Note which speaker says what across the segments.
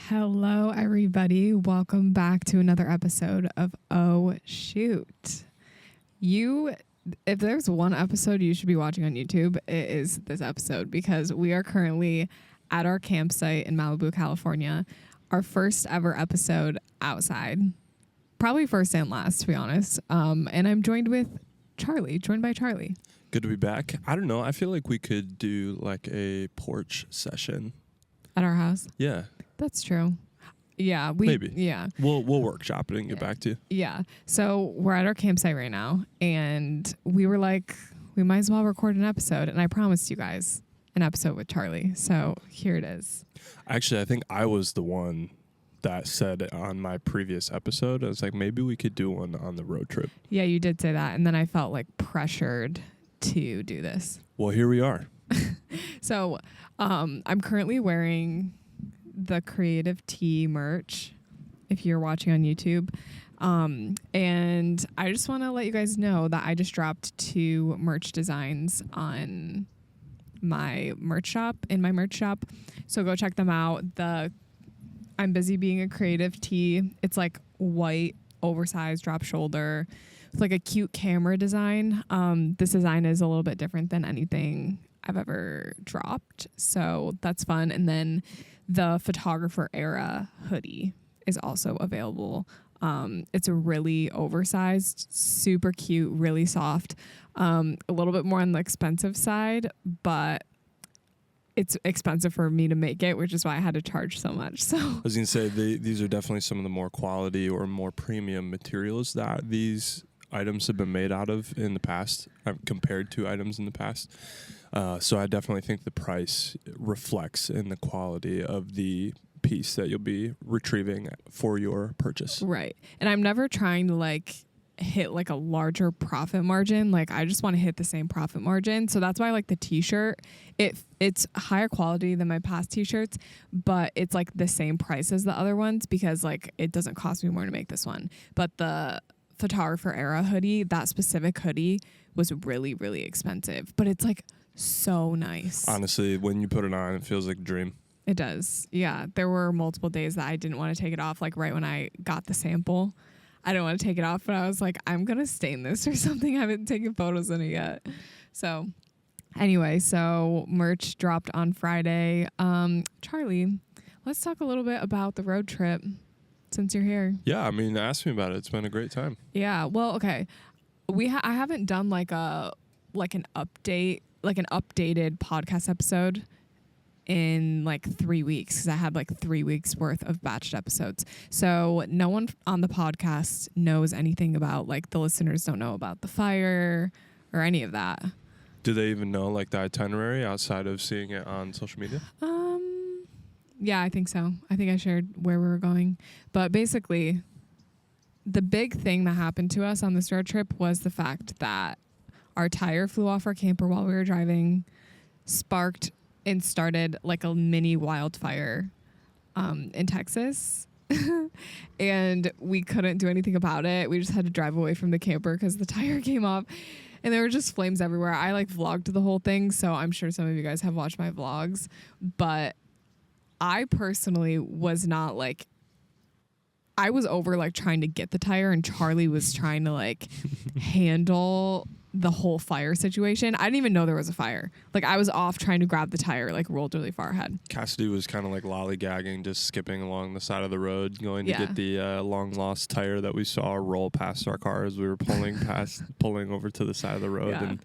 Speaker 1: Hello, everybody. Welcome back to another episode of Oh Shoot. If there's one episode you should be watching on YouTube, it is this episode because we are currently at our campsite in Malibu, California. Our first ever episode outside. Probably first and last, to be honest. And I'm joined by Charlie.
Speaker 2: Good to be back. I don't know. I feel like we could do like a porch session.
Speaker 1: At our house?
Speaker 2: Yeah.
Speaker 1: That's true. Yeah.
Speaker 2: Maybe.
Speaker 1: Yeah.
Speaker 2: We'll workshop it and get back to you.
Speaker 1: Yeah. So we're at our campsite right now, and we were like, we might as well record an episode. And I promised you guys an episode with Charlie. So here it is.
Speaker 2: Actually, I think I was the one that said it on my previous episode. I was like, maybe we could do one on the road trip.
Speaker 1: Yeah, you did say that. And then I felt like pressured to do this.
Speaker 2: Well, here we are.
Speaker 1: So I'm currently wearing the Creative Tea merch if you're watching on YouTube. And I just want to let you guys know that I just dropped 2 merch designs on my merch shop, So go check them out. I'm Busy Being a Creative Tee. It's like white, oversized drop shoulder with like a cute camera design. This design is a little bit different than anything I've ever dropped. So that's fun. And then the photographer era hoodie is also available. It's a really oversized, super cute, really soft, a little bit more on the expensive side, but it's expensive for me to make it, which is why I had to charge so much. So
Speaker 2: I was going to say, these are definitely some of the more quality or more premium materials that these items have been made out of in the past, compared to items in the past. So I definitely think the price reflects in the quality of the piece that you'll be retrieving for your purchase.
Speaker 1: Right. And I'm never trying to like hit like a larger profit margin. Like I just want to hit the same profit margin. So that's why I like the t-shirt. It's higher quality than my past t-shirts, but it's like the same price as the other ones because like it doesn't cost me more to make this one. But the photographer era hoodie, that specific hoodie was really, really expensive, but it's like so nice.
Speaker 2: Honestly, when you put it on, it feels like a dream.
Speaker 1: It does. Yeah. There were multiple days that I didn't want to take it off. Like right when I got the sample, I didn't want to take it off, but I was like, I'm going to stain this or something. I haven't taken photos in it yet. So anyway, merch dropped on Friday. Charlie, let's talk a little bit about the road trip since you're here.
Speaker 2: Yeah. I mean, ask me about it. It's been a great time.
Speaker 1: Yeah. Well, okay. I haven't done an updated podcast episode in like 3 weeks because I had like 3 weeks worth of batched episodes. So no one on the podcast knows anything about, like, the listeners don't know about the fire or any of that.
Speaker 2: Do they even know like the itinerary outside of seeing it on social media?
Speaker 1: Yeah, I think so. I think I shared where we were going. But basically, the big thing that happened to us on this road trip was the fact that our tire flew off our camper while we were driving, sparked and started like a mini wildfire in Texas. And we couldn't do anything about it. We just had to drive away from the camper because the tire came off and there were just flames everywhere. I like vlogged the whole thing, so I'm sure some of you guys have watched my vlogs, but I personally was not like, I was over like trying to get the tire and Charlie was trying to like handle the whole fire situation. I didn't even know there was a fire. Like I was off trying to grab the tire, like rolled really far ahead.
Speaker 2: Cassidy was kind of like lollygagging, just skipping along the side of the road, going to get the long lost tire that we saw roll past our car as we were pulling over to the side of the road.
Speaker 1: Yeah.
Speaker 2: And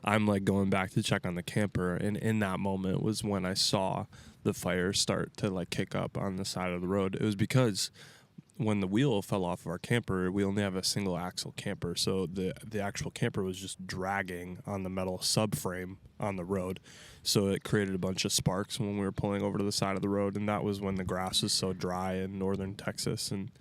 Speaker 2: I'm like going back to check on the camper. And in that moment was when I saw the fire start to like kick up on the side of the road. It was because when the wheel fell off of our camper, we only have a single axle camper, so the actual camper was just dragging on the metal subframe on the road. So it created a bunch of sparks when we were pulling over to the side of the road, and that was when the grass was so dry in northern Texas, and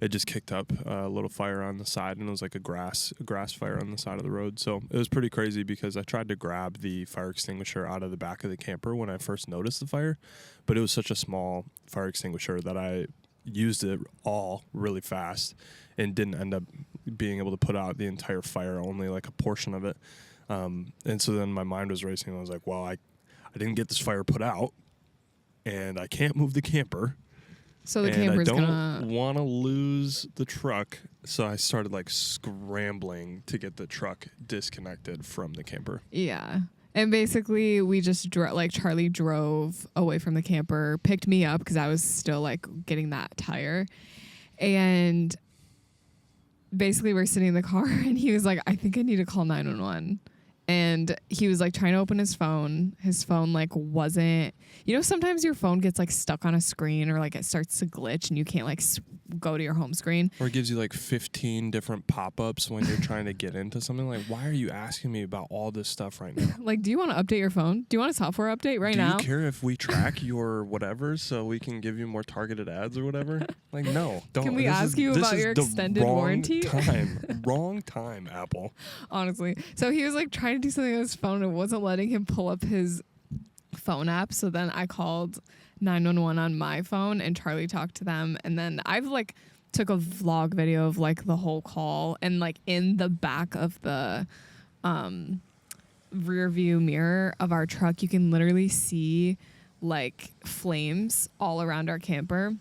Speaker 2: it just kicked up a little fire on the side, and it was like a grass fire on the side of the road. So it was pretty crazy because I tried to grab the fire extinguisher out of the back of the camper when I first noticed the fire, but it was such a small fire extinguisher that I used it all really fast and didn't end up being able to put out the entire fire, only like a portion of it. And so then my mind was racing. I was like, well, I didn't get this fire put out and I can't move the camper.
Speaker 1: So the
Speaker 2: and
Speaker 1: camper's
Speaker 2: I don't
Speaker 1: gonna
Speaker 2: want to lose the truck, so I started like scrambling to get the truck disconnected from the camper.
Speaker 1: Yeah. And basically, we just like Charlie drove away from the camper, picked me up because I was still like getting that tire. And basically, we're sitting in the car and he was like, I think I need to call 911. And he was like trying to open his phone. His phone like wasn't, sometimes your phone gets like stuck on a screen or like it starts to glitch and you can't like go to your home screen.
Speaker 2: Or it gives you like 15 different pop-ups when you're trying to get into something. Like, why are you asking me about all this stuff right now?
Speaker 1: Like, do you want to update your phone? Do you want a software update right now?
Speaker 2: Do you care if we track your whatever so we can give you more targeted ads or whatever? Like, no. Don't.
Speaker 1: Can we ask you about your extended warranty?
Speaker 2: Wrong time, Apple.
Speaker 1: Honestly. So he was like trying to do something on his phone and it wasn't letting him pull up his phone app. So then I called 911 on my phone and Charlie talked to them. And then I've like took a vlog video of like the whole call, and like in the back of the rear view mirror of our truck, you can literally see like flames all around our camper.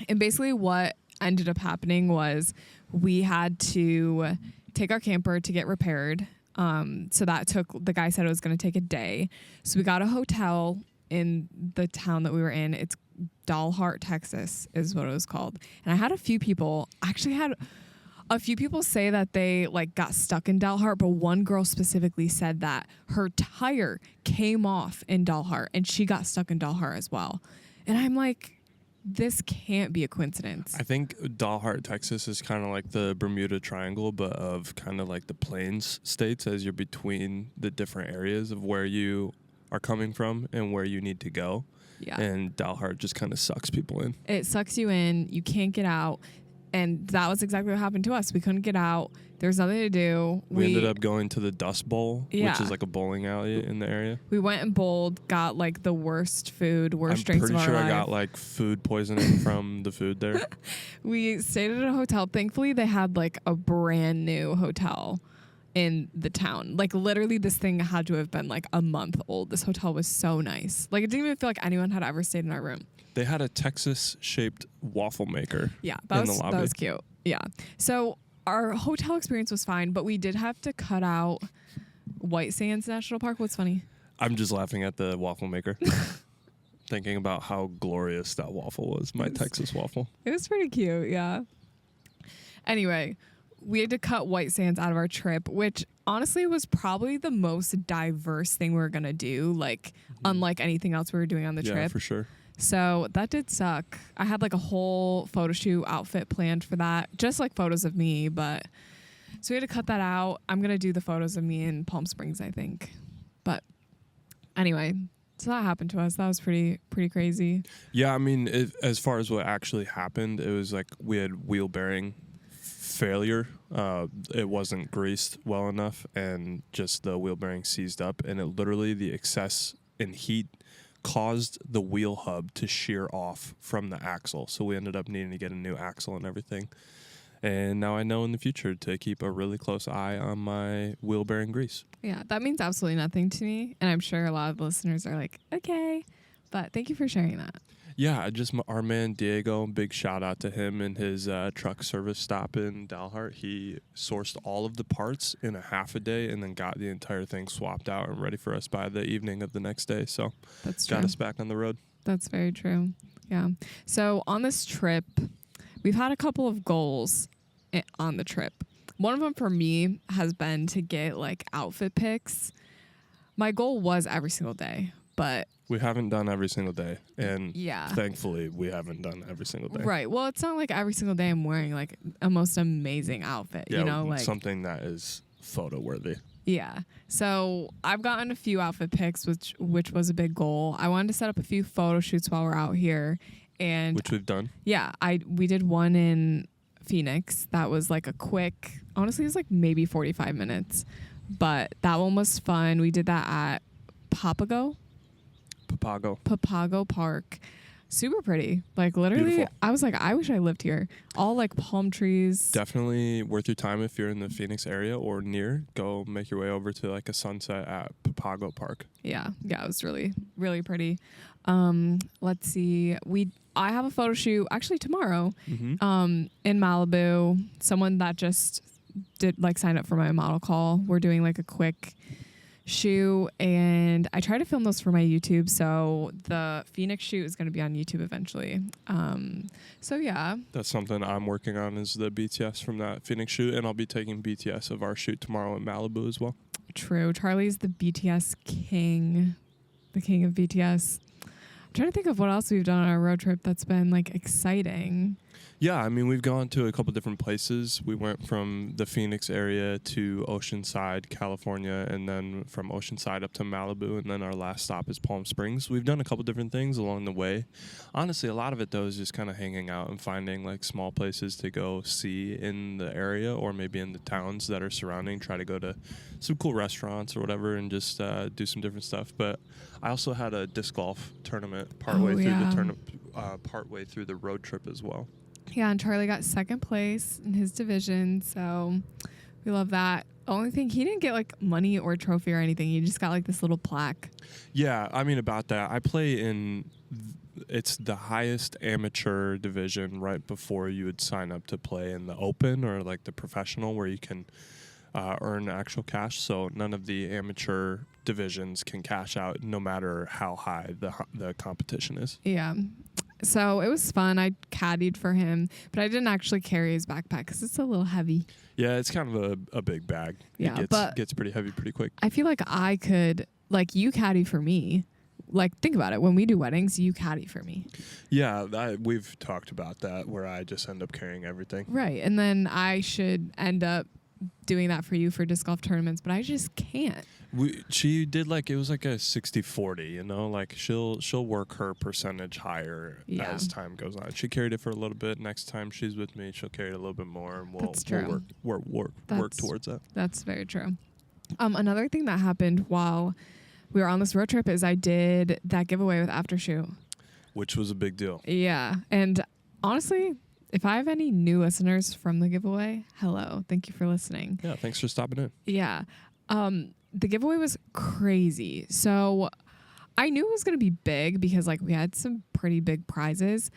Speaker 1: And basically what ended up happening was we had to take our camper to get repaired. So that the guy said it was going to take a day. So we got a hotel in the town that we were in. It's Dalhart, Texas is what it was called. And I had a few people say that they like got stuck in Dalhart, but one girl specifically said that her tire came off in Dalhart and she got stuck in Dalhart as well. And I'm like, this can't be a coincidence.
Speaker 2: I think Dalhart, Texas is kind of like the Bermuda Triangle, but of kind of like the plains states, as you're between the different areas of where you are coming from and where you need to go.
Speaker 1: Yeah.
Speaker 2: And Dalhart just kind of sucks people in.
Speaker 1: It sucks you in. You can't get out. And that was exactly what happened to us. We couldn't get out. There's nothing to do.
Speaker 2: We ended up going to the Dust Bowl,
Speaker 1: Yeah.
Speaker 2: which is like a bowling alley in the area.
Speaker 1: We went and bowled, got like the worst food, worst drinks of our life.
Speaker 2: I'm pretty sure I got like food poisoning from the food there.
Speaker 1: We stayed at a hotel. Thankfully, they had like a brand new hotel in the town. Like literally this thing had to have been like a month old. This hotel was so nice. Like it didn't even feel like anyone had ever stayed in our room.
Speaker 2: They had a Texas-shaped waffle maker.
Speaker 1: Yeah,
Speaker 2: in the lobby.
Speaker 1: That was cute. Yeah. So our hotel experience was fine, but we did have to cut out White Sands National Park. What's funny?
Speaker 2: I'm just laughing at the waffle maker. Thinking about how glorious that waffle was, my Texas waffle.
Speaker 1: It was pretty cute, yeah. Anyway, we had to cut White Sands out of our trip, which honestly was probably the most diverse thing we were going to do, like unlike anything else we were doing on the trip.
Speaker 2: Yeah, for sure.
Speaker 1: So that did suck. I had like a whole photo shoot outfit planned for that, just like photos of me, but so we had to cut that out. I'm going to do the photos of me in Palm Springs, I think. But anyway, so that happened to us. That was pretty crazy.
Speaker 2: Yeah, I mean, as far as what actually happened, it was like we had wheel bearing failure. It wasn't greased well enough, and just the wheel bearing seized up, and it literally, the excess in heat caused the wheel hub to shear off from the axle. So we ended up needing to get a new axle and everything. And now I know in the future to keep a really close eye on my wheel bearing grease.
Speaker 1: Yeah, that means absolutely nothing to me. And I'm sure a lot of listeners are like, okay. But thank you for sharing that.
Speaker 2: Yeah, just our man Diego, big shout out to him and his truck service stop in Dalhart. He sourced all of the parts in a half a day and then got the entire thing swapped out and ready for us by the evening of the next day. So
Speaker 1: that's true.
Speaker 2: Got us back on the road.
Speaker 1: That's very true. Yeah. So on this trip, we've had a couple of goals on the trip. One of them for me has been to get like outfit pics. My goal was every single day, but
Speaker 2: we haven't done every single day, and
Speaker 1: yeah,
Speaker 2: thankfully we haven't done every single day.
Speaker 1: Right. Well, it's not like every single day I'm wearing like a most amazing outfit,
Speaker 2: yeah,
Speaker 1: you know, like
Speaker 2: something that is photo worthy.
Speaker 1: Yeah. So I've gotten a few outfit pics, which was a big goal. I wanted to set up a few photo shoots while we're out here, and
Speaker 2: which we've done.
Speaker 1: Yeah, we did one in Phoenix. That was like a quick, honestly, it was like maybe 45 minutes, but that one was fun. We did that at Papago Park. Super pretty. Like literally,
Speaker 2: beautiful.
Speaker 1: I was like, I wish I lived here. All like palm trees.
Speaker 2: Definitely worth your time if you're in the Phoenix area or near. Go make your way over to like a sunset at Papago Park.
Speaker 1: Yeah, it was really, really pretty. Let's see. I have a photo shoot actually tomorrow,
Speaker 2: Mm-hmm.
Speaker 1: in Malibu. Someone that just did like sign up for my model call. We're doing like a quick shoot, and I try to film those for my YouTube. So the Phoenix shoot is going to be on YouTube eventually. So yeah,
Speaker 2: That's something I'm working on, is the BTS from that Phoenix shoot, and I'll be taking BTS of our shoot tomorrow in Malibu as well.
Speaker 1: true. Charlie's the BTS king, the king of BTS. I'm trying to think of what else we've done on our road trip that's been like exciting.
Speaker 2: Yeah, I mean, we've gone to a couple different places. We went from the Phoenix area to Oceanside, California, and then from Oceanside up to Malibu, and then our last stop is Palm Springs. We've done a couple different things along the way. Honestly, a lot of it, though, is just kind of hanging out and finding, like, small places to go see in the area or maybe in the towns that are surrounding. Try to go to some cool restaurants or whatever and just do some different stuff. But I also had a disc golf tournament partway through the road trip as well.
Speaker 1: Yeah, and Charlie got second place in his division, so we love that. The only thing, he didn't get like money or trophy or anything. He just got like this little plaque.
Speaker 2: Yeah, I mean, about that, I play in, it's the highest amateur division right before you would sign up to play in the open or like the professional, where you can earn actual cash. So none of the amateur divisions can cash out no matter how high the competition is.
Speaker 1: Yeah. So it was fun. I caddied for him, but I didn't actually carry his backpack because it's a little heavy.
Speaker 2: Yeah, it's kind of a big bag.
Speaker 1: Yeah,
Speaker 2: it gets pretty heavy pretty quick.
Speaker 1: I feel like I could, like, you caddy for me. Like, think about it. When we do weddings, you caddy for me.
Speaker 2: Yeah, we've talked about that, where I just end up carrying everything.
Speaker 1: Right. And then I should end up doing that for you for disc golf tournaments, but I just can't.
Speaker 2: She did it was like a 60-40, you know, like she'll work her percentage higher as time goes on. She carried it for a little bit. Next time she's with me, she'll carry it a little bit more, and we'll work towards that.
Speaker 1: That's very true. Another thing that happened while we were on this road trip is I did that giveaway with aftershoot,
Speaker 2: which was a big deal.
Speaker 1: Yeah, and honestly, if I have any new listeners from the giveaway, hello, thank you for listening.
Speaker 2: Yeah, thanks for stopping in.
Speaker 1: Yeah. The giveaway was crazy. So I knew it was going to be big because like we had some pretty big prizes,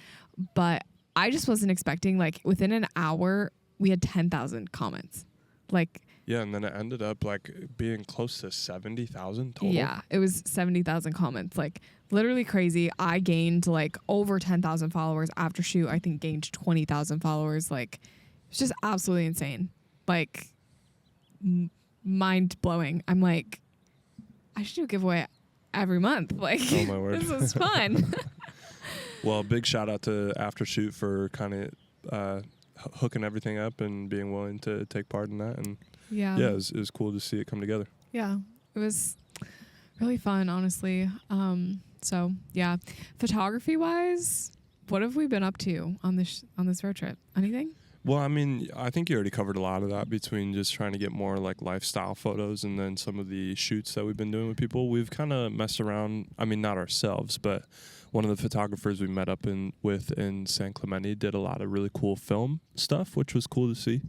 Speaker 1: but I just wasn't expecting, like, within an hour we had 10,000 comments. Like,
Speaker 2: yeah, and then it ended up like being close to 70,000 total.
Speaker 1: Yeah, it was 70,000 comments. Like, literally crazy. I gained like over 10,000 followers. Aftershoot, I think, gained 20,000 followers. Like, it's just absolutely insane. Like, mind blowing. I'm like, I should do a giveaway every month. Like,
Speaker 2: oh my word.
Speaker 1: This is fun.
Speaker 2: Well, big shout out to Aftershoot for kind of hooking everything up and being willing to take part in that. And yeah, it was cool to see it come together.
Speaker 1: Yeah, it was really fun, honestly. So yeah, photography wise, what have we been up to on this road trip? Anything?
Speaker 2: Well, I mean, I think you already covered a lot of that between just trying to get more like lifestyle photos and then some of the shoots that we've been doing with people. We've kind of messed around. I mean, not ourselves, but one of the photographers we met up with in San Clemente did a lot of really cool film stuff, which was cool to see.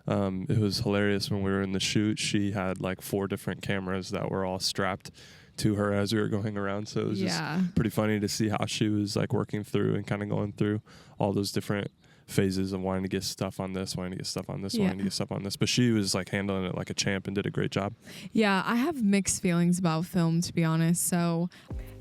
Speaker 2: It was hilarious when we were in the shoot. She had like 4 different cameras that were all strapped to her as we were going around. So it was just pretty funny to see how she was like working through and kind of going through all those different phases of wanting to get stuff on this, wanting to get stuff on this, wanting to get stuff on this. But she was like handling it like a champ and did a great job.
Speaker 1: Yeah, I have mixed feelings about film, to be honest. So,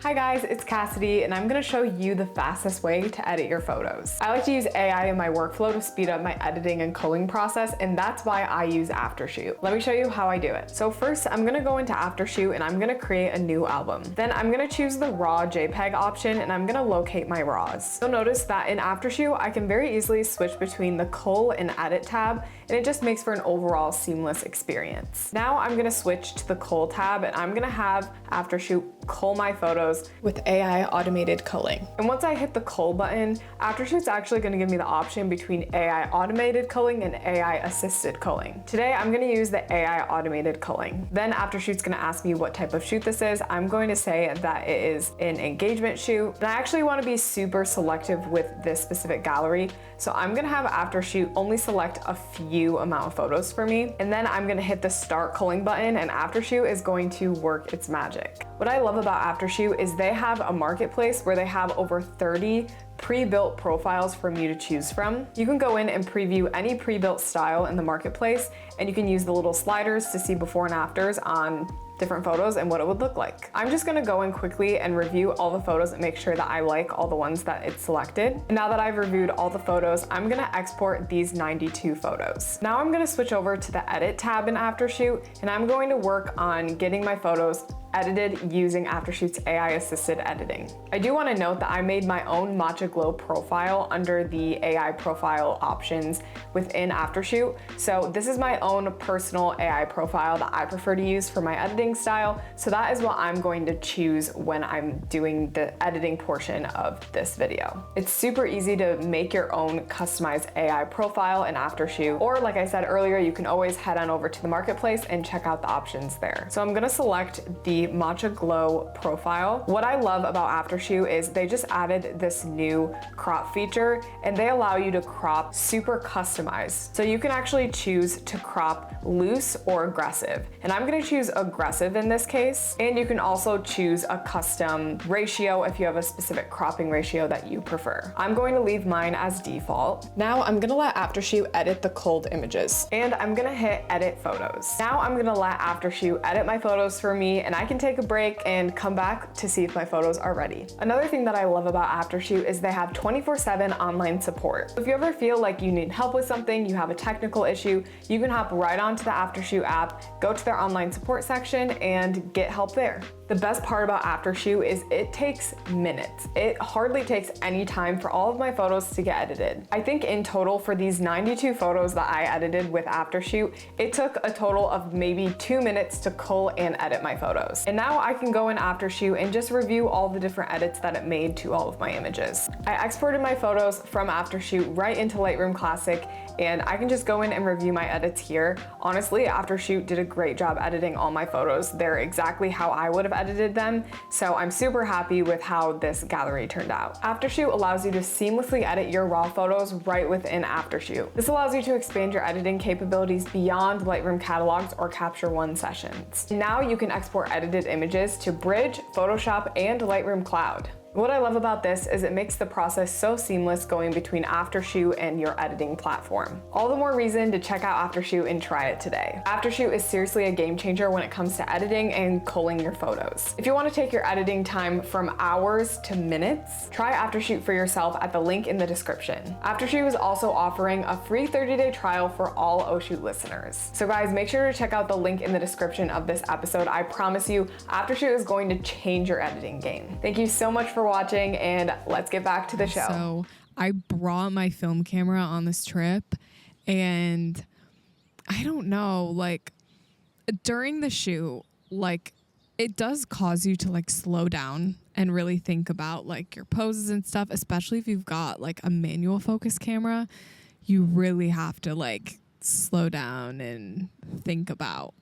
Speaker 3: hi guys, it's Cassidy, and I'm gonna show you the fastest way to edit your photos. I like to use AI in my workflow to speed up my editing and culling process, and that's why I use Aftershoot. Let me show you how I do it. So first, I'm gonna go into Aftershoot and I'm gonna create a new album. Then I'm gonna choose the raw JPEG option and I'm gonna locate my raws. You'll notice that in Aftershoot, I can very easily switch between the cull and edit tab, and it just makes for an overall seamless experience. Now I'm gonna switch to the cull tab and I'm gonna have Aftershoot cull my photos with AI automated culling. And once I hit the cull button, Aftershoot's actually gonna give me the option between AI automated culling and AI assisted culling. Today, I'm gonna use the AI automated culling. Then Aftershoot's gonna ask me what type of shoot this is. I'm going to say that it is an engagement shoot. And I actually wanna be super selective with this specific gallery. So I'm gonna have Aftershoot only select a few amount of photos for me. And then I'm gonna hit the start culling button and Aftershoot is going to work its magic. What I love about Aftershoot Aftershoot is they have a marketplace where they have over 30 pre-built profiles for you to choose from. You can go in and preview any pre-built style in the marketplace, and you can use the little sliders to see before and afters on different photos and what it would look like. I'm just gonna go in quickly and review all the photos and make sure that I like all the ones that it's selected. And now that I've reviewed all the photos, I'm gonna export these 92 photos. Now I'm gonna switch over to the Edit tab in Aftershoot, and I'm going to work on getting my photos edited using Aftershoot's AI-assisted editing. I do want to note that I made my own Matcha Glow profile under the AI profile options within Aftershoot. So this is my own personal AI profile that I prefer to use for my editing style. So that is what I'm going to choose when I'm doing the editing portion of this video. It's super easy to make your own customized AI profile in Aftershoot, or like I said earlier, you can always head on over to the marketplace and check out the options there. So I'm gonna select the Matcha Glow profile. What I love about Aftershoot is they just added this new crop feature, and they allow you to crop super customized. So you can actually choose to crop loose or aggressive. And I'm gonna choose aggressive in this case. And you can also choose a custom ratio if you have a specific cropping ratio that you prefer. I'm going to leave mine as default. Now I'm gonna let Aftershoot edit the culled images, and I'm gonna hit edit photos. Now I'm gonna let Aftershoot edit my photos for me, and I can take a break and come back to see if my photos are ready. Another thing that I love about Aftershoot is they have 24/7 online support. If you ever feel like you need help with something, you have a technical issue, you can hop right onto the Aftershoot app, go to their online support section, and get help there. The best part about Aftershoot is it takes minutes. It hardly takes any time for all of my photos to get edited. I think in total for these 92 photos that I edited with Aftershoot, it took a total of maybe 2 minutes to cull and edit my photos. And now I can go in Aftershoot and just review all the different edits that it made to all of my images. I exported my photos from Aftershoot right into Lightroom Classic, and I can just go in and review my edits here. Honestly, Aftershoot did a great job editing all my photos. They're exactly how I would have edited them, so I'm super happy with how this gallery turned out. Aftershoot allows you to seamlessly edit your raw photos right within Aftershoot. This allows you to expand your editing capabilities beyond Lightroom catalogs or Capture One sessions. Now you can export edited images to Bridge, Photoshop, and Lightroom Cloud. What I love about this is it makes the process so seamless going between Aftershoot and your editing platform. All the more reason to check out Aftershoot and try it today. Aftershoot is seriously a game changer when it comes to editing and culling your photos. If you want to take your editing time from hours to minutes, try Aftershoot for yourself at the link in the description. Aftershoot is also offering a free 30-day trial for all Oshoot listeners. So guys, make sure to check out the link in the description of this episode. I promise you, Aftershoot is going to change your editing game. Thank you so much for watching, and let's get back to the show.
Speaker 1: So I brought my film camera on this trip, and I don't know, like during the shoot, like it does cause you to like slow down and really think about like your poses and stuff, especially if you've got like a manual focus camera. You really have to like slow down and think about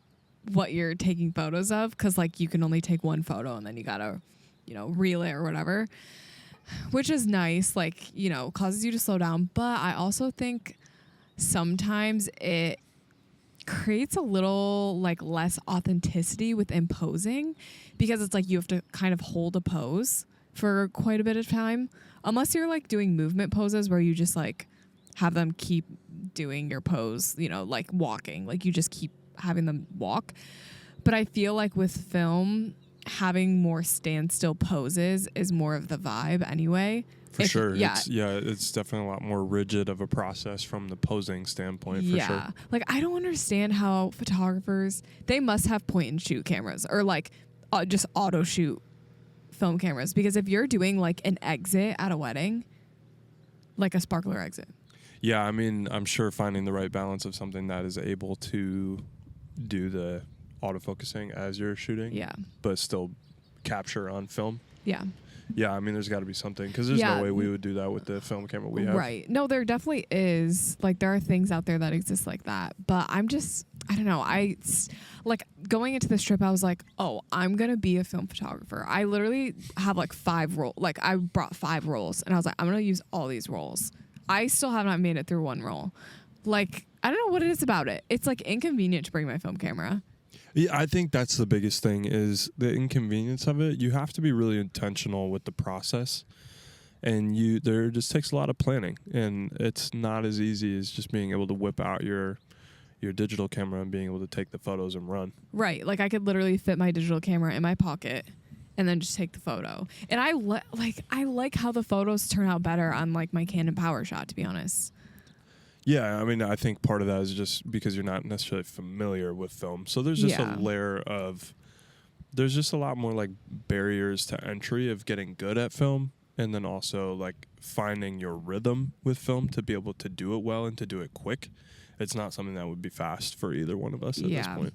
Speaker 1: what you're taking photos of, because like you can only take one photo and then you gotta reel it or whatever, which is nice, like, causes you to slow down. But I also think sometimes it creates a little like less authenticity within posing, because it's like you have to kind of hold a pose for quite a bit of time, unless you're like doing movement poses where you just like have them keep doing your pose, like walking, like you just keep having them walk. But I feel like with film, having more standstill poses is more of the vibe anyway.
Speaker 2: For sure. It's definitely a lot more rigid of a process from the posing standpoint, for sure.
Speaker 1: Like I don't understand how photographers, they must have point and shoot cameras or like just auto shoot film cameras, because if you're doing like an exit at a wedding, like a sparkler exit.
Speaker 2: Yeah, I mean, I'm sure finding the right balance of something that is able to do the autofocusing as you're shooting, but still capture on film. Yeah, I mean, there's got to be something, because there's no way we would do that with the film camera we have.
Speaker 1: Right. No, there definitely is. Like, there are things out there that exist like that. But I don't know. Like, going into this trip, I was like, oh, I'm going to be a film photographer. I literally have like 5 rolls. Like, I brought 5 rolls, and I was like, I'm going to use all these rolls. I still have not made it through 1 roll. Like, I don't know what it is about it. It's like inconvenient to bring my film camera.
Speaker 2: Yeah, I think that's the biggest thing is the inconvenience of it. You have to be really intentional with the process, and there just takes a lot of planning, and it's not as easy as just being able to whip out your digital camera and being able to take the photos and run.
Speaker 1: Right. Like I could literally fit my digital camera in my pocket and then just take the photo. And I like how the photos turn out better on like my Canon PowerShot, to be honest.
Speaker 2: Yeah, I mean, I think part of that is just because you're not necessarily familiar with film. So there's just a layer of, there's just a lot more like barriers to entry of getting good at film, and then also like finding your rhythm with film to be able to do it well and to do it quick. It's not something that would be fast for either one of us at this point.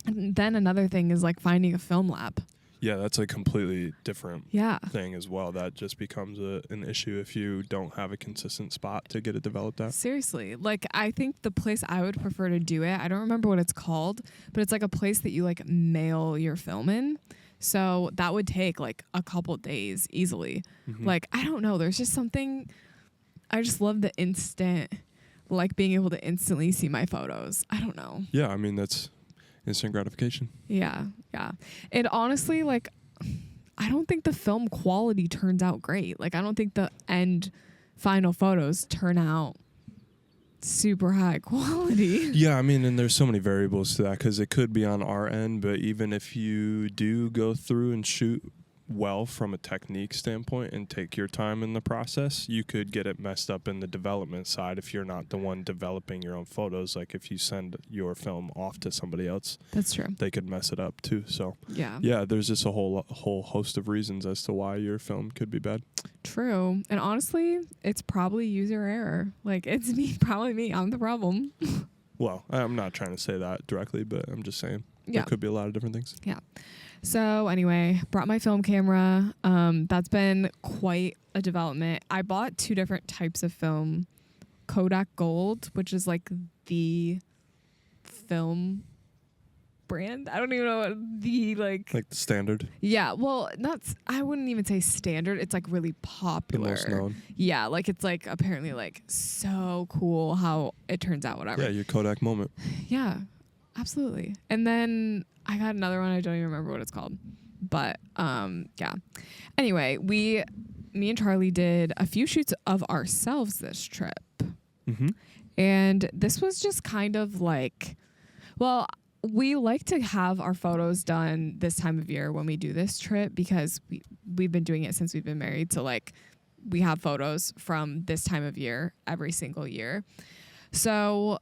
Speaker 1: And then another thing is like finding a film lab.
Speaker 2: Yeah, that's a completely different thing as well. That just becomes an issue if you don't have a consistent spot to get it developed at.
Speaker 1: Seriously. Like, I think the place I would prefer to do it, I don't remember what it's called, but it's like a place that you like mail your film in. So that would take like a couple days easily. Mm-hmm. Like, I don't know. There's just something, I just love the instant, like being able to instantly see my photos. I don't know.
Speaker 2: Yeah, I mean, that's instant gratification.
Speaker 1: Yeah. And honestly, like, I don't think the film quality turns out great. Like, I don't think the end final photos turn out super high quality.
Speaker 2: Yeah, I mean, and there's so many variables to that because it could be on our end, but even if you do go through and shoot well from a technique standpoint and take your time in the process, you could get it messed up in the development side if you're not the one developing your own photos. Like if you send your film off to somebody else,
Speaker 1: that's true,
Speaker 2: they could mess it up too. So yeah, there's just a whole host of reasons as to why your film could be bad.
Speaker 1: True. And honestly, it's probably user error. Like it's probably me. I'm the problem.
Speaker 2: Well, I'm not trying to say that directly, but I'm just saying there could be a lot of different things.
Speaker 1: Yeah. So anyway, brought my film camera. That's been quite a development. I bought 2 different types of film. Kodak Gold, which is like the film brand. I don't even know what the like
Speaker 2: the standard.
Speaker 1: Yeah, well, I wouldn't even say standard. It's like really popular.
Speaker 2: The most known.
Speaker 1: Yeah, like it's like apparently like so cool how it turns out, whatever.
Speaker 2: Yeah, your Kodak moment.
Speaker 1: Yeah, absolutely. And then I got another one. I don't even remember what it's called. But yeah. Anyway, me and Charlie did a few shoots of ourselves this trip.
Speaker 2: Mm-hmm.
Speaker 1: And this was just kind of like, well, we like to have our photos done this time of year when we do this trip because we've been doing it since we've been married. So like we have photos from this time of year every single year. So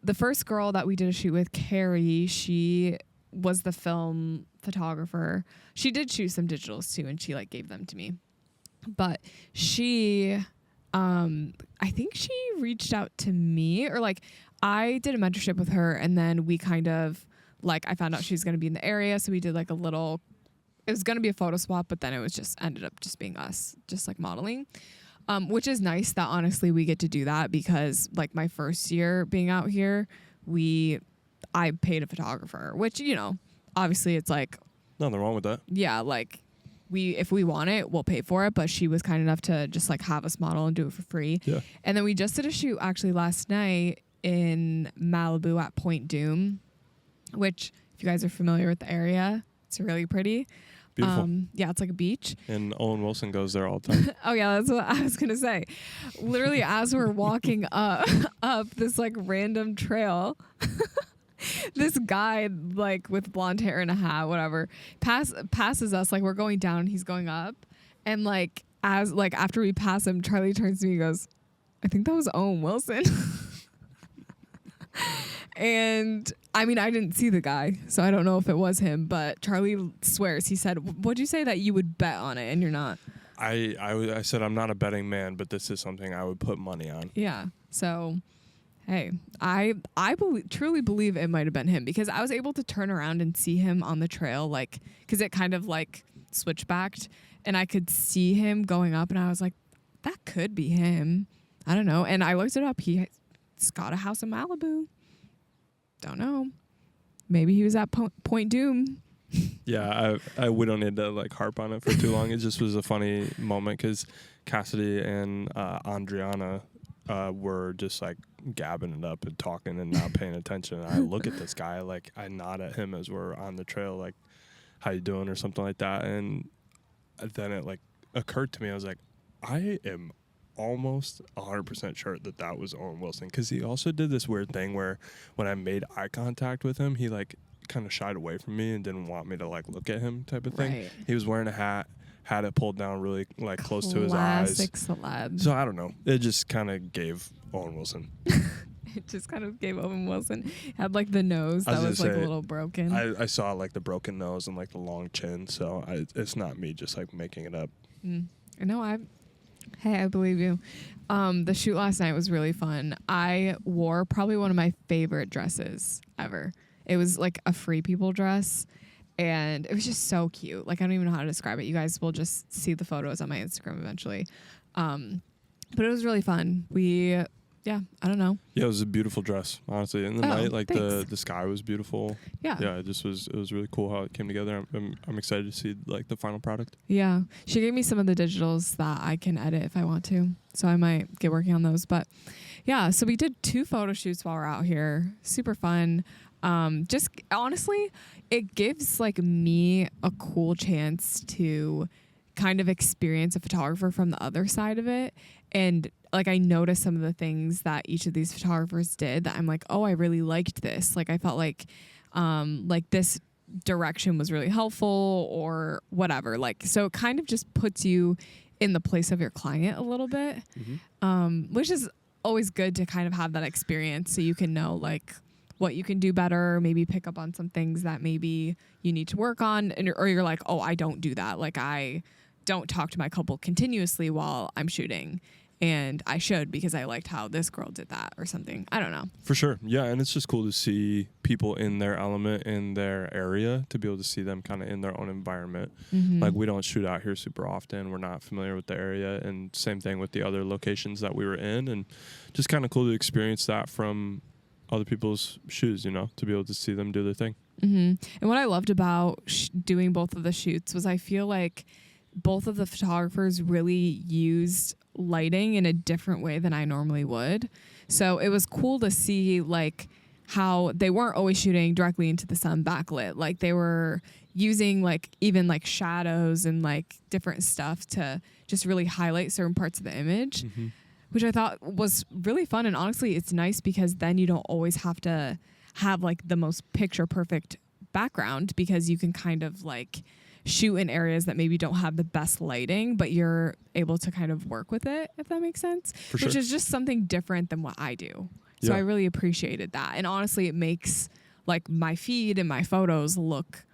Speaker 1: the first girl that we did a shoot with, Carrie, she was the film photographer. She did shoot some digitals too, and she like gave them to me. But she, I think she reached out to me, or like I did a mentorship with her, and then we kind of like I found out she was going to be in the area, so we did like a little. It was going to be a photo swap, but then it was just ended up just being us, just like modeling. Which is nice that honestly we get to do that because like my first year being out here, I paid a photographer, which, you know, obviously it's like
Speaker 2: nothing wrong with that.
Speaker 1: Yeah, like if we want it, we'll pay for it, but she was kind enough to just like have us model and do it for free.
Speaker 2: Yeah.
Speaker 1: And then we just did a shoot actually last night in Malibu at Point Doom, which if you guys are familiar with the area, it's really pretty.
Speaker 2: Beautiful.
Speaker 1: Yeah, it's like a beach.
Speaker 2: And Owen Wilson goes there all the time.
Speaker 1: Oh yeah, that's what I was gonna say. Literally, as we're walking up this like random trail, this guy like with blonde hair and a hat, whatever, passes us. Like we're going down, he's going up, and like after we pass him, Charlie turns to me and goes, "I think that was Owen Wilson." And I mean, I didn't see the guy, so I don't know if it was him, but Charlie swears. He said, "What'd you say that you would bet on it?" And you're not.
Speaker 2: I said I'm not a betting man, but this is something I would put money on.
Speaker 1: Yeah. So, hey, I truly believe it might have been him because I was able to turn around and see him on the trail, like because it kind of like switchbacked, and I could see him going up, and I was like, that could be him. I don't know. And I looked it up. He's got a house in Malibu. Don't know. Maybe he was at Point Doom.
Speaker 2: Yeah, we don't need to like harp on it for too long. It just was a funny moment because Cassidy and Andriana we're just like gabbing it up and talking and not paying attention. And I look at this guy, like I nod at him as we're on the trail, like, how you doing or something like that. And then it like occurred to me, I was like, I am almost 100% sure that was Owen Wilson, because he also did this weird thing where when I made eye contact with him, he like kind of shied away from me and didn't want me to like look at him type of thing.
Speaker 1: Right.
Speaker 2: He was wearing a hat, had it pulled down really like close to his eyes.
Speaker 1: Classic celeb.
Speaker 2: So I don't know. It just kind of gave Owen Wilson.
Speaker 1: It just kind of gave Owen Wilson. Had like the nose that was like a little broken.
Speaker 2: I saw like the broken nose and like the long chin. So it's not me just like making it up.
Speaker 1: I believe you. The shoot last night was really fun. I wore probably one of my favorite dresses ever. It was like a Free People dress, and it was just so cute. Like, I don't even know how to describe it. You guys will just see the photos on my Instagram eventually. But it was really fun. I don't know.
Speaker 2: Yeah, it was a beautiful dress, honestly. In the night, like
Speaker 1: thanks.
Speaker 2: the sky was beautiful.
Speaker 1: Yeah.
Speaker 2: Yeah, it was really cool how it came together. I'm excited to see like the final product.
Speaker 1: Yeah. She gave me some of the digitals that I can edit if I want to. So I might get working on those. But yeah, so we did 2 photo shoots while we're out here. Super fun. Just honestly, it gives like me a cool chance to kind of experience a photographer from the other side of it. And like, I noticed some of the things that each of these photographers did that I'm like, oh, I really liked this. Like, I felt like this direction was really helpful or whatever. Like, so it kind of just puts you in the place of your client a little bit, which is always good to kind of have that experience so you can know like what you can do better, maybe pick up on some things that maybe you need to work on, or you're like, oh, I don't do that. Like, I don't talk to my couple continuously while I'm shooting. And I should, because I liked how this girl did that or something. I don't know.
Speaker 2: For sure. Yeah, and it's just cool to see people in their element, in their area, to be able to see them kind of in their own environment. Like, we don't shoot out here super often. We're not familiar with the area. And same thing with the other locations that we were in. And just kind of cool to experience that from other people's shoes, you know, to be able to see them do their thing.
Speaker 1: And what I loved about doing both of the shoots was I feel like both of the photographers really used lighting in a different way than I normally would. So it was cool to see like how they weren't always shooting directly into the sun backlit. Like, they were using like even like shadows and like different stuff to just really highlight certain parts of the image, which I thought was really fun. And honestly, it's nice because then you don't always have to have like the most picture perfect background, because you can kind of like shoot in areas that maybe don't have the best lighting, but you're able to kind of work with it, if that makes sense.
Speaker 2: For sure.
Speaker 1: Which is just something different than what I do. So I really appreciated that. And honestly, it makes like my feed and my photos look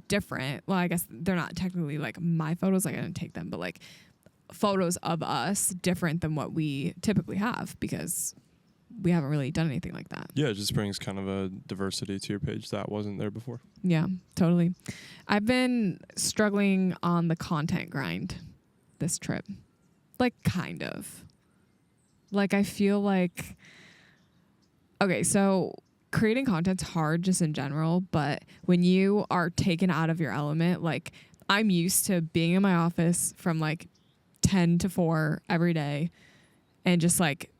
Speaker 1: different. Well, I guess they're not technically like my photos, like I didn't take them, but like photos of us different than what we typically have, because we haven't really done anything like that.
Speaker 2: Yeah, it just brings kind of a diversity to your page that wasn't there before.
Speaker 1: Yeah, totally. I've been struggling on the content grind this trip. Like, kind of. Like, I feel like... Okay, so creating content's hard just in general, but when you are taken out of your element, like, I'm used to being in my office from, like, 10 to 4 every day and just, like,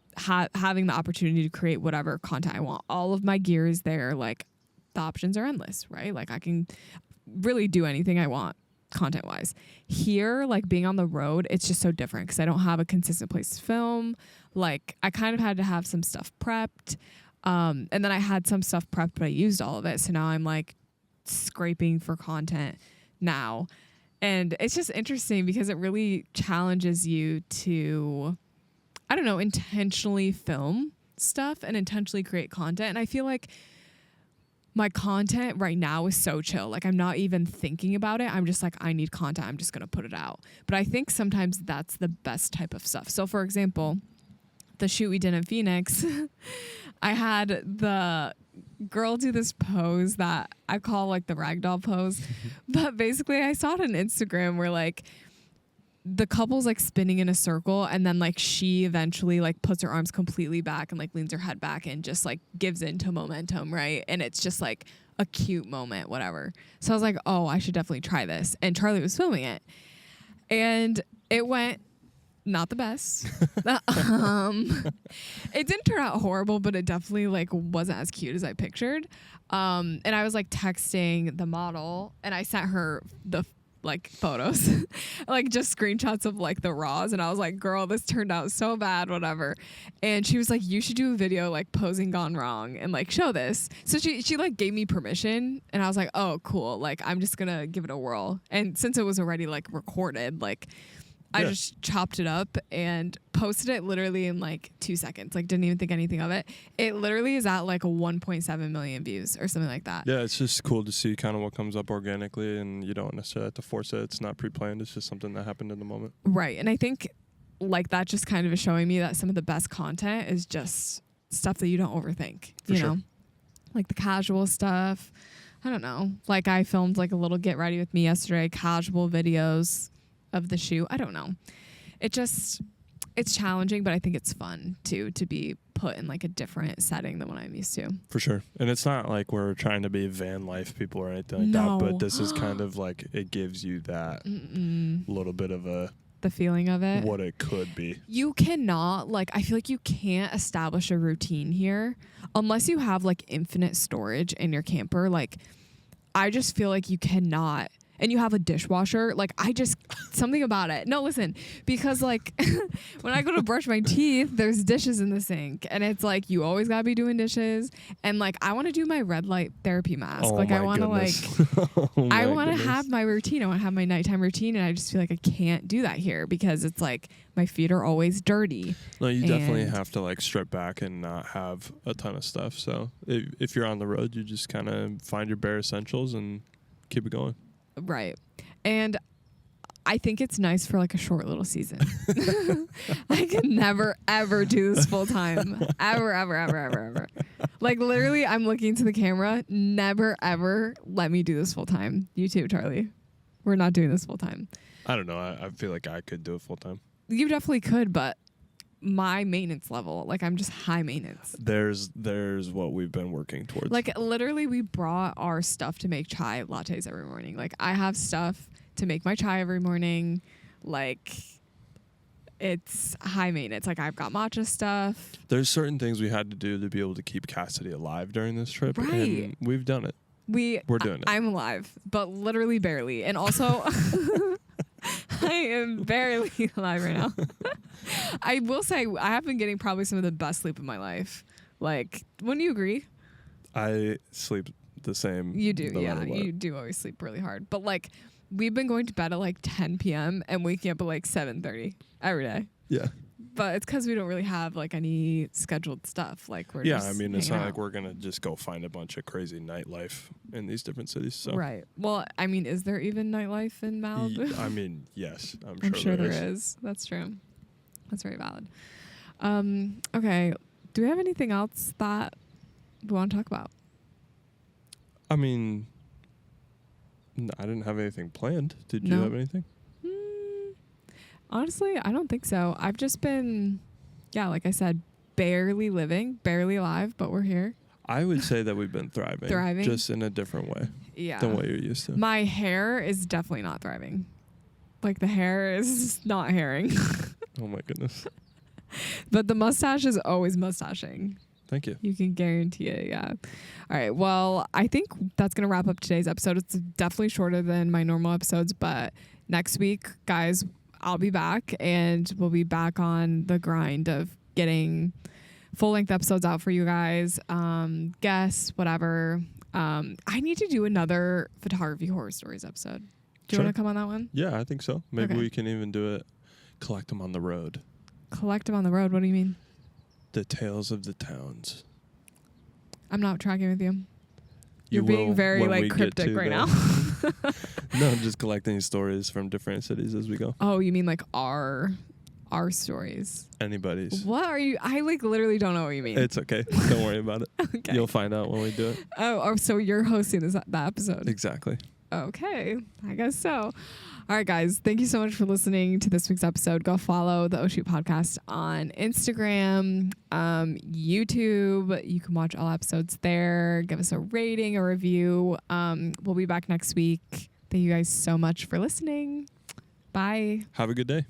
Speaker 1: having the opportunity to create whatever content I want. All of my gear is there. Like, the options are endless, right? Like, I can really do anything I want content wise. Here, like, being on the road, it's just so different because I don't have a consistent place to film. Like, I kind of had to have some stuff prepped. And then I had some stuff prepped, but I used all of it. So now I'm like scraping for content now. And it's just interesting because it really challenges you to, I don't know, intentionally film stuff and intentionally create content. And I feel like my content right now is so chill. Like, I'm not even thinking about it. I'm just like, I need content. I'm just going to put it out. But I think sometimes that's the best type of stuff. So for example, the shoot we did in Phoenix, I had the girl do this pose that I call like the ragdoll pose. But basically I saw it on Instagram where like the couple's like spinning in a circle, and then like she eventually like puts her arms completely back and like leans her head back and just like gives into momentum, right? And it's just like a cute moment, whatever. So I was like, oh, I should definitely try this. And Charlie was filming it, and it went not the best. It didn't turn out horrible, but it definitely like wasn't as cute as I pictured. And I was like texting the model, and I sent her the like photos, like just screenshots of like the raws, and I was like, girl, this turned out so bad, whatever. And she was like, you should do a video like posing gone wrong and like show this. So she like gave me permission, and I was like, oh cool, like I'm just gonna give it a whirl. And since it was already like recorded, like I just chopped it up and posted it literally in like 2 seconds. Like didn't even think anything of it. It literally is at like a 1.7 million views or something like that.
Speaker 2: Yeah, it's just cool to see kind of what comes up organically, and you don't necessarily have to force it. It's not pre-planned. It's just something that happened in the moment.
Speaker 1: Right. And I think like that just kind of is showing me that some of the best content is just stuff that you don't overthink,
Speaker 2: For
Speaker 1: you
Speaker 2: sure.
Speaker 1: know, like the casual stuff. I don't know. Like I filmed like a little get ready with me yesterday, casual videos of the shoot. I don't know. It's challenging, but I think it's fun too, to be put in like a different setting than what I'm used to.
Speaker 2: For sure. And it's not like we're trying to be van life people or anything like that, but this is kind of like, it gives you that little bit of
Speaker 1: the feeling of it,
Speaker 2: what it could be.
Speaker 1: You cannot, like, I feel like you can't establish a routine here unless you have like infinite storage in your camper. Like, I just feel like you cannot. And you have a dishwasher, like something about it. No, listen, because like when I go to brush my teeth, there's dishes in the sink, and it's like you always gotta be doing dishes. And like I want to do my red light therapy mask.
Speaker 2: Oh
Speaker 1: like I want to I want to
Speaker 2: goodness.
Speaker 1: have my routine. I want to have my nighttime routine, and I just feel like I can't do that here because it's like my feet are always dirty.
Speaker 2: No, you definitely have to like strip back and not have a ton of stuff. So if you're on the road, you just kind of find your bare essentials and keep it going.
Speaker 1: Right. And I think it's nice for like a short little season. I could never, ever do this full time. Ever. Like literally, I'm looking to the camera. Never, ever let me do this full time. You too, Charlie. We're not doing this full time.
Speaker 2: I don't know. I feel like I could do it full time.
Speaker 1: You definitely could, but my maintenance level, like I'm just high maintenance.
Speaker 2: There's what we've been working towards.
Speaker 1: Like literally we brought our stuff to make chai lattes every morning. Like I have stuff to make my chai every morning. Like it's high maintenance. Like I've got matcha stuff.
Speaker 2: There's certain things we had to do to be able to keep Cassidy alive during this trip.
Speaker 1: Right.
Speaker 2: And we've done it. We're doing it.
Speaker 1: I'm alive, but literally barely. And also I am barely alive right now. I will say I have been getting probably some of the best sleep of my life. Like, wouldn't you agree?
Speaker 2: I sleep the same.
Speaker 1: You do,
Speaker 2: no
Speaker 1: yeah.
Speaker 2: matter what.
Speaker 1: You do always sleep really hard. But like, we've been going to bed at like 10 p.m. and waking up at like 7:30 every day.
Speaker 2: Yeah.
Speaker 1: But it's because we don't really have like any scheduled stuff. Like we're just
Speaker 2: I mean, it's
Speaker 1: hanging
Speaker 2: not
Speaker 1: out.
Speaker 2: like we're gonna just go find a bunch of crazy nightlife in these different cities. So
Speaker 1: Right. Well, I mean, is there even nightlife in Malibu?
Speaker 2: I mean, yes,
Speaker 1: I'm sure there is. That's true. That's very valid. Okay. Do we have anything else that we want to talk about?
Speaker 2: I mean, I didn't have anything planned. Did you
Speaker 1: No.
Speaker 2: have anything?
Speaker 1: Honestly, I don't think so. I've just been, like I said, barely living, barely alive, but we're here.
Speaker 2: I would say that we've been thriving.
Speaker 1: Thriving?
Speaker 2: Just in a different way
Speaker 1: Yeah.
Speaker 2: than what you're used to.
Speaker 1: My hair is definitely not thriving. Like the hair is not hairing.
Speaker 2: Oh my goodness.
Speaker 1: But the mustache is always mustaching.
Speaker 2: Thank you.
Speaker 1: You can guarantee it, yeah. All right, well, I think that's going to wrap up today's episode. It's definitely shorter than my normal episodes, but next week, guys, I'll be back, and we'll be back on the grind of getting full-length episodes out for you guys, guests, whatever. I need to do another photography horror stories episode. Do you
Speaker 2: Sure.
Speaker 1: want to come on that one?
Speaker 2: Yeah, I think so. Maybe
Speaker 1: Okay.
Speaker 2: we can even do it. Collect them on the road.
Speaker 1: Collect them on the road. What do you mean?
Speaker 2: The tales of the towns.
Speaker 1: I'm not tracking with you. You're
Speaker 2: You
Speaker 1: being
Speaker 2: will
Speaker 1: very
Speaker 2: when we
Speaker 1: like
Speaker 2: get
Speaker 1: cryptic
Speaker 2: to
Speaker 1: right
Speaker 2: them.
Speaker 1: now.
Speaker 2: No, I'm just collecting stories from different cities as we go.
Speaker 1: Oh, you mean like our stories?
Speaker 2: Anybody's.
Speaker 1: What are you? I like literally don't know what you mean.
Speaker 2: It's okay. Don't worry about it.
Speaker 1: Okay.
Speaker 2: You'll find out when we do it.
Speaker 1: Oh, so you're hosting that episode?
Speaker 2: Exactly.
Speaker 1: Okay, I guess so. All right, guys, thank you so much for listening to this week's episode. Go follow the Shoot Podcast on Instagram, YouTube. You can watch all episodes there. Give us a rating, a review. We'll be back next week. Thank you guys so much for listening. Bye.
Speaker 2: Have a good day.